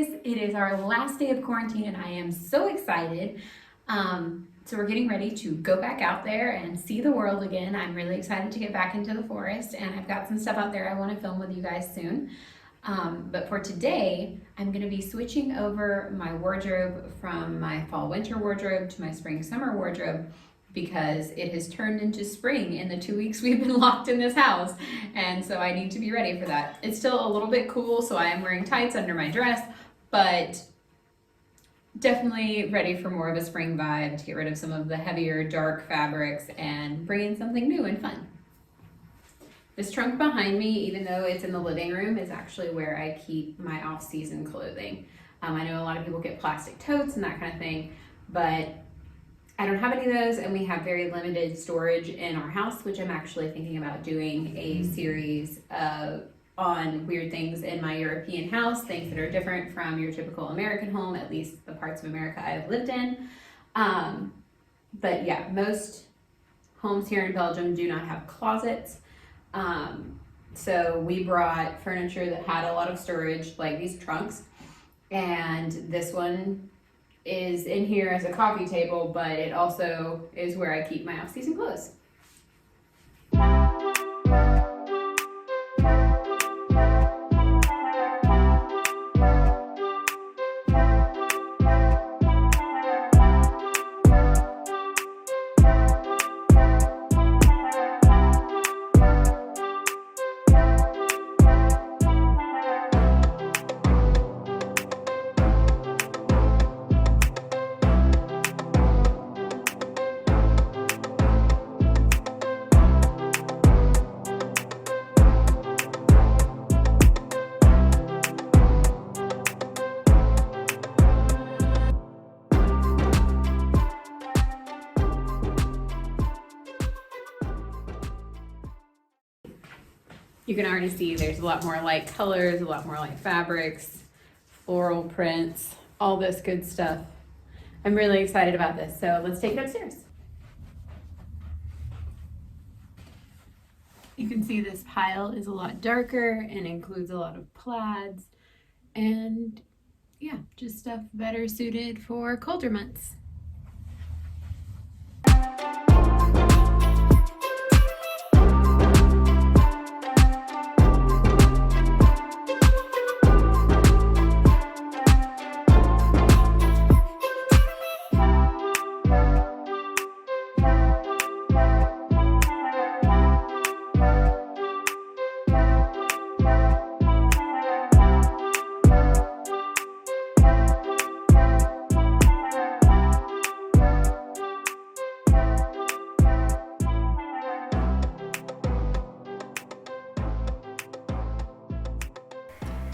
guys, it is our last day of quarantine and I am so excited. So we're getting ready to go back out there and see the world again. I'm really excited to get back into the forest, and I've got some stuff out there I want to film with you guys soon. But for today, I'm going to be switching over my wardrobe from my fall winter wardrobe to my spring summer wardrobe, because it has turned into spring in the 2 weeks we've been locked in this house, and so I need to be ready for that. It's still a little bit cool, so I am wearing tights under my dress, but definitely ready for more of a spring vibe, to get rid of some of the heavier dark fabrics and bring in something new and fun. This trunk behind me, even though it's in the living room, is actually where I keep my off-season clothing. I know a lot of people get plastic totes and that kind of thing, but I don't have any of those, and we have very limited storage in our house, which I'm actually thinking about doing a series on weird things in my European house, things that are different from your typical American home, at least the parts of America I've lived in. But yeah, most homes here in Belgium do not have closets. So we brought furniture that had a lot of storage, like these trunks, and this one is in here as a coffee table, but it also is where I keep my off-season clothes. You can already see there's a lot more light colors, a lot more light fabrics, floral prints, all this good stuff. I'm really excited about this, so let's take it upstairs. You can see this pile is a lot darker and includes a lot of plaids and yeah, just stuff better suited for colder months.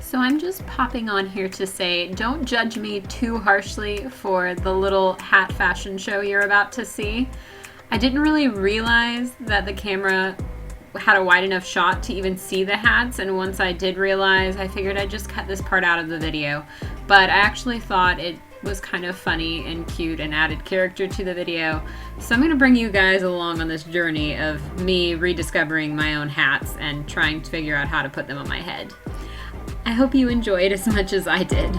So I'm just popping on here to say, don't judge me too harshly for the little hat fashion show you're about to see. I didn't really realize that the camera had a wide enough shot to even see the hats, and once I did realize, I figured I'd just cut this part out of the video. But I actually thought it was kind of funny and cute and added character to the video. So I'm going to bring you guys along on this journey of me rediscovering my own hats and trying to figure out how to put them on my head. I hope you enjoyed as much as I did.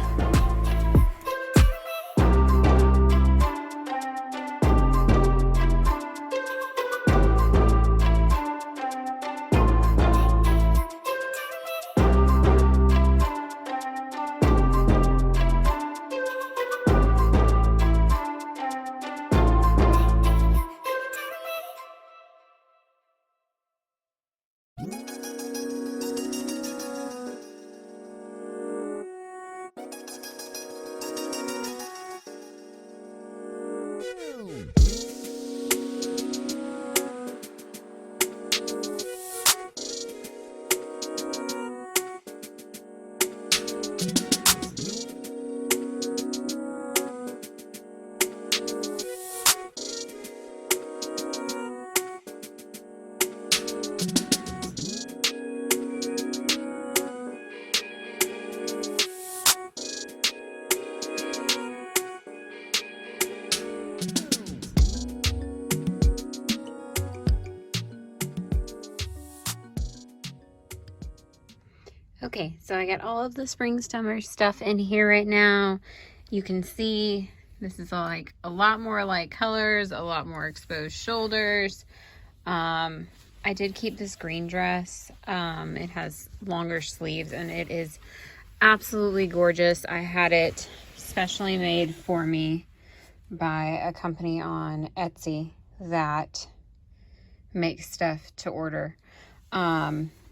Okay, so I got all of the spring summer stuff in here right now. You can see this is like a lot more light colors, a lot more exposed shoulders. I did keep this green dress. It has longer sleeves and it is absolutely gorgeous. I had it specially made for me by a company on Etsy that makes stuff to order.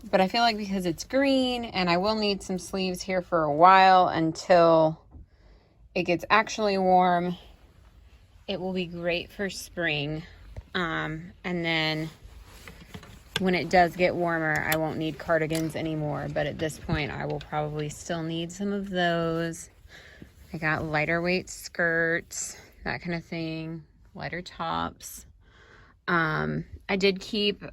But I feel like because it's green and I will need some sleeves here for a while until it gets actually warm, it will be great for spring. And then when it does get warmer, I won't need cardigans anymore. But at this point, I will probably still need some of those. I got lighter weight skirts, that kind of thing, lighter tops. I did keep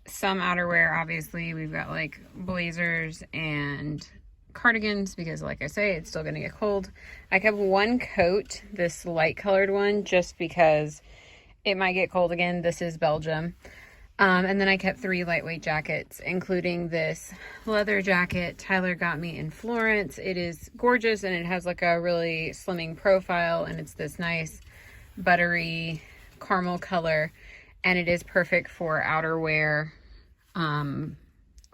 some outerwear. Obviously, we've got like blazers and cardigans because, like I say, it's still gonna get cold. I kept one coat, this light colored one, just because it might get cold again. This is Belgium. And then I kept 3 lightweight jackets, including this leather jacket Tyler got me in Florence. It is gorgeous and it has like a really slimming profile, and it's this nice buttery caramel color, and it is perfect for outerwear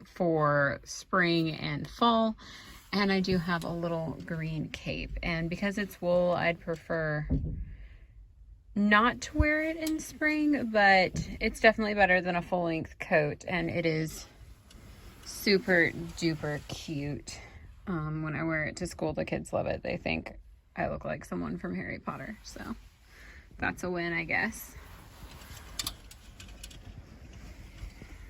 for spring and fall. And I do have a little green cape, and because it's wool, I'd prefer not to wear it in spring, but it's definitely better than a full-length coat, and it is super duper cute. When I wear it to school, the kids love it. They think I look like someone from Harry Potter, so that's a win, I guess.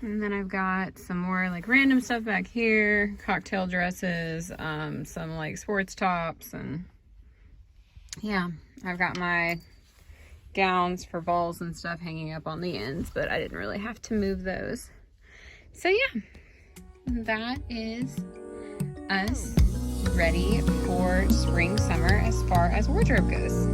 And then I've got some more like random stuff back here, cocktail dresses, some like sports tops, and yeah, I've got my gowns for balls and stuff hanging up on the ends, but I didn't really have to move those. So yeah, that is us ready for spring, summer as far as wardrobe goes.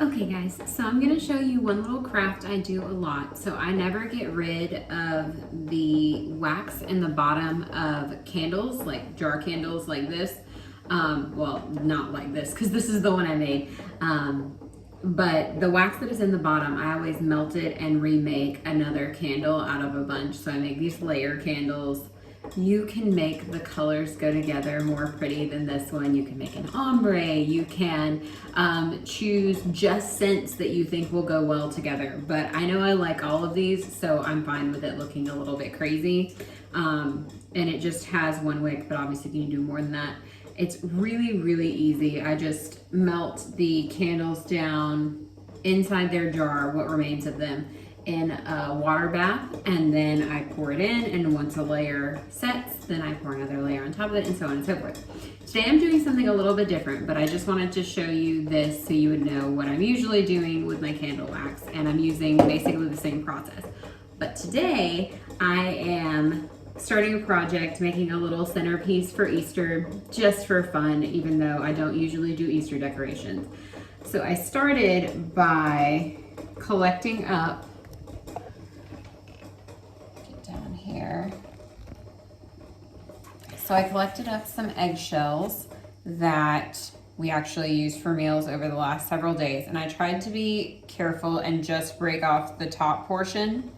Okay guys, so I'm going to show you one little craft I do a lot. So I never get rid of the wax in the bottom of candles, like jar candles like this. Well, not like this, because this is the one I made. But the wax that is in the bottom, I always melt it and remake another candle out of a bunch. So I make these layer candles. you can make the colors go together more pretty than this one. You can make an ombre, you can choose just scents that you think will go well together. But I know I like all of these, so I'm fine with it looking a little bit crazy. And it just has one wick, but obviously you can do more than that. It's really, really easy. I just melt the candles down inside their jar, what remains of them, in a water bath, and then I pour it in, and once a layer sets, then I pour another layer on top of it, and so on and so forth. Today I'm doing something a little bit different, but I just wanted to show you this so you would know what I'm usually doing with my candle wax, and I'm using basically the same process. But today I am starting a project, making a little centerpiece for Easter, just for fun, even though I don't usually do Easter decorations. So I started by collecting up, get down here. So I collected up some eggshells that we actually used for meals over the last several days. And I tried to be careful and just break off the top portion.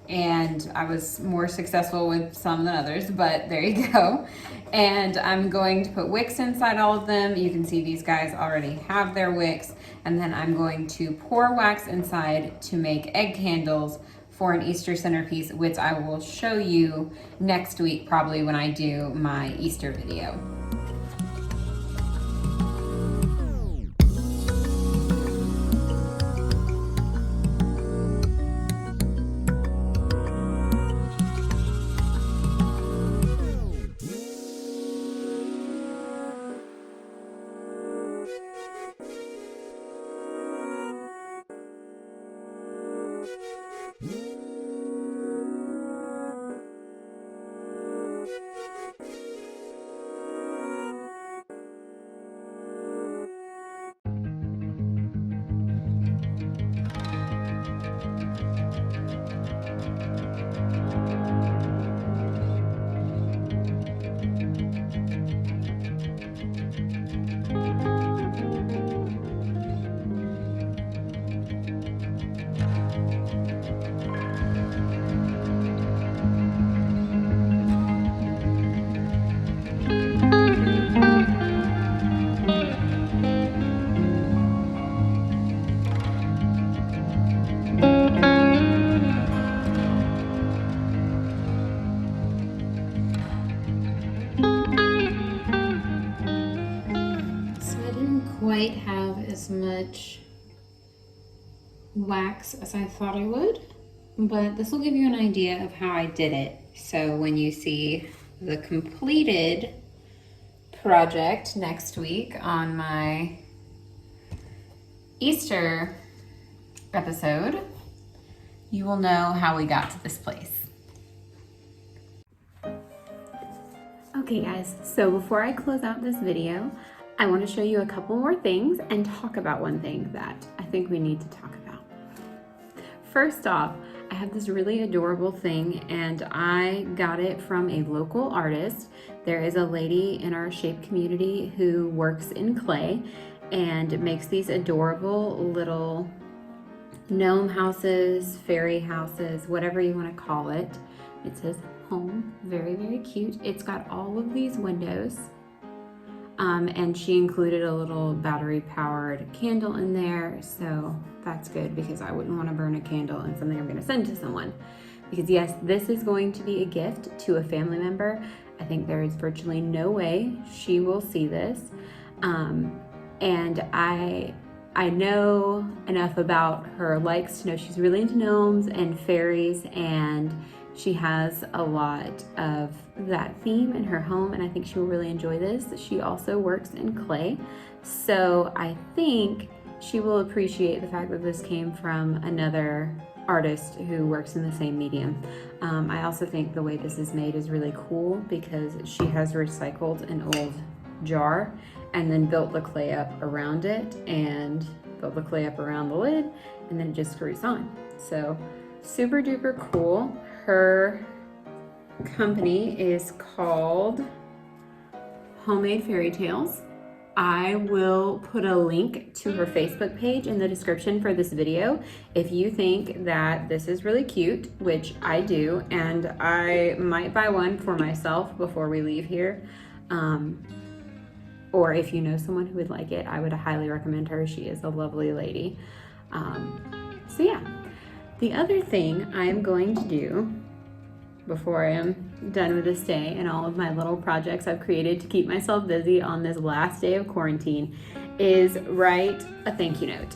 And I was more successful with some than others, but there you go. And I'm going to put wicks inside all of them. You can see these guys already have their wicks. And then I'm going to pour wax inside to make egg candles for an Easter centerpiece, which I will show you next week, probably when I do my Easter video. Quite have as much wax as I thought I would, but this will give you an idea of how I did it. So when you see the completed project next week on my Easter episode, you will know how we got to this place. Okay guys, so before I close out this video, I want to show you a couple more things and talk about one thing that I think we need to talk about. First off, I have this really adorable thing and I got it from a local artist. There is a lady in our shape community who works in clay and makes these adorable little gnome houses, fairy houses, whatever you want to call it. It says home, very, very cute. It's got all of these windows. And she included a little battery powered candle in there, so that's good because I wouldn't want to burn a candle in something I'm going to send to someone. Because yes, this is going to be a gift to a family member. I think there is virtually no way she will see this. And I know enough about her likes to know she's really into gnomes and fairies, and she has a lot of that theme in her home, and I think she will really enjoy this. She also works in clay, so I think she will appreciate the fact that this came from another artist who works in the same medium. I also think the way this is made is really cool because she has recycled an old jar and then built the clay up around it and built the clay up around the lid, and then it just screws on. So super duper cool. Her company is called Homemade Fairy Tales, I will put a link to her Facebook page in the description for this video. If you think that this is really cute, which I do, and I might buy one for myself before we leave here, or if you know someone who would like it, I would highly recommend her. She is a lovely lady. So yeah, the other thing I'm going to do before I am done with this day and all of my little projects I've created to keep myself busy on this last day of quarantine is write a thank you note.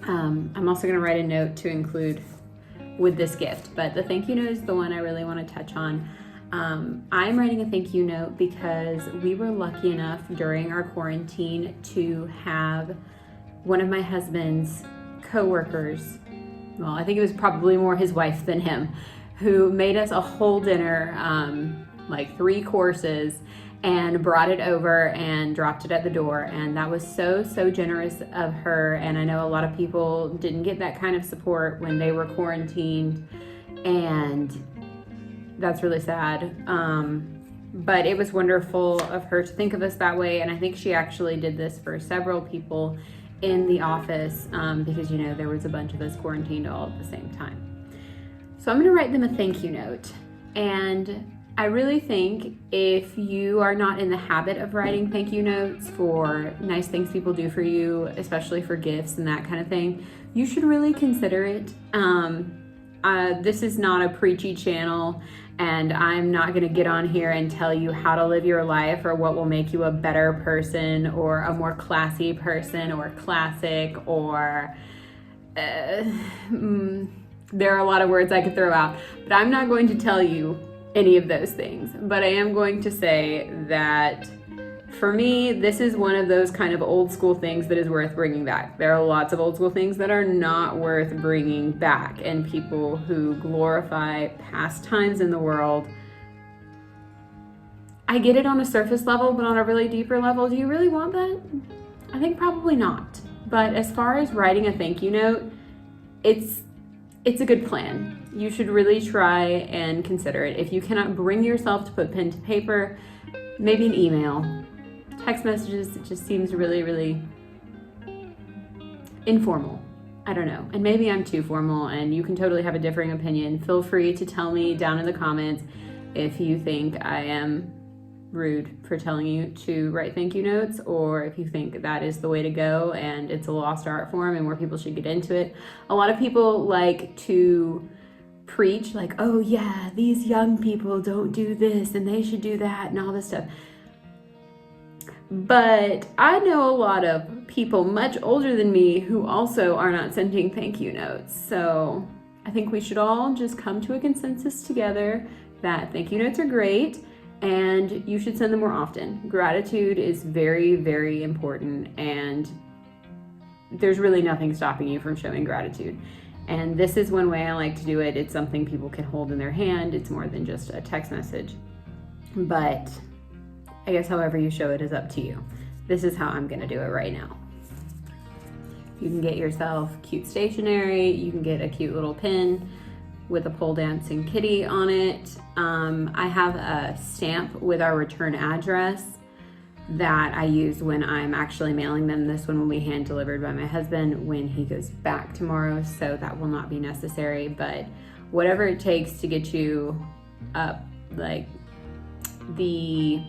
I'm also going to write a note to include with this gift, but the thank you note is the one I really want to touch on. I'm writing a thank you note because we were lucky enough during our quarantine to have one of my husband's co-workers, well, I think it was probably more his wife than him, who made us a whole dinner, like 3 courses, and brought it over and dropped it at the door. And that was so generous of her. And I know a lot of people didn't get that kind of support when they were quarantined, and that's really sad. But it was wonderful of her to think of us that way. And I think she actually did this for several people in the office, because, you know, there was a bunch of us quarantined all at the same time. So I'm going to write them a thank you note. And I really think if you are not in the habit of writing thank you notes for nice things people do for you, especially for gifts and that kind of thing, you should really consider it. This is not a preachy channel, and I'm not going to get on here and tell you how to live your life or what will make you a better person or a more classy person or classic or there are a lot of words I could throw out, but I'm not going to tell you any of those things. But I am going to say that for me, this is one of those kind of old school things that is worth bringing back. There are lots of old school things that are not worth bringing back, and people who glorify past times in the world. I get it on a surface level, but on a really deeper level, do you really want that? I think probably not. But as far as writing a thank you note, it's a good plan. You should really try and consider it. If you cannot bring yourself to put pen to paper, maybe an email. Text messages, it just seems really informal. I don't know. And maybe I'm too formal, and you can totally have a differing opinion. Feel free to tell me down in the comments if you think I am rude for telling you to write thank you notes, or if you think that is the way to go and it's a lost art form and more people should get into it. A lot of people like to preach like, oh yeah, these young people don't do this and they should do that and all this stuff. But I know a lot of people much older than me who also are not sending thank you notes. So I think we should all just come to a consensus together that thank you notes are great, and you should send them more often. Gratitude is very important, and there's really nothing stopping you from showing gratitude. And this is one way I like to do it. It's something people can hold in their hand. It's more than just a text message. But I guess however you show it is up to you. This is how I'm gonna do it right now. You can get yourself cute stationery. You can get a cute little pin with a pole dancing kitty on it. I have a stamp with our return address that I use when I'm actually mailing them. This one will be hand delivered by my husband when he goes back tomorrow, so that will not be necessary. But whatever it takes to get you up, like the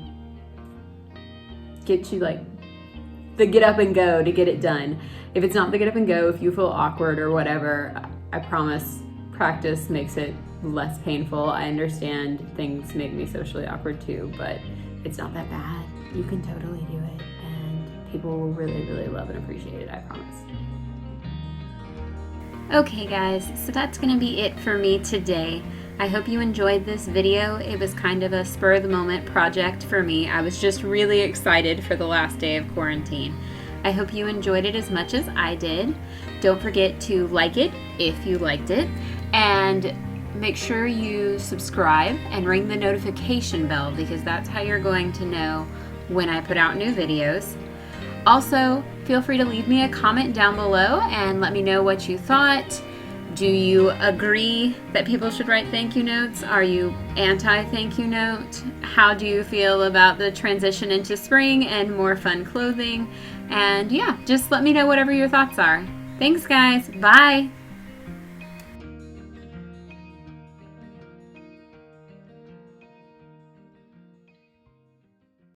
get up and go to get it done. If it's not the get up and go, if you feel awkward or whatever, I promise practice makes it less painful. I understand things make me socially awkward too, but it's not that bad. You can totally do it, and people will really love and appreciate it, I promise. Okay guys, so that's gonna be it for me today. I hope you enjoyed this video. It was kind of a spur of the moment project for me. I was just really excited for the last day of quarantine. I hope you enjoyed it as much as I did. Don't forget to like it if you liked it, and make sure you subscribe and ring the notification bell, because that's how you're going to know when I put out new videos. Also, feel free to leave me a comment down below and let me know what you thought. Do you agree that people should write thank you notes? Are you anti thank you note? How do you feel about the transition into spring and more fun clothing? And yeah, just let me know whatever your thoughts are. Thanks, guys. Bye.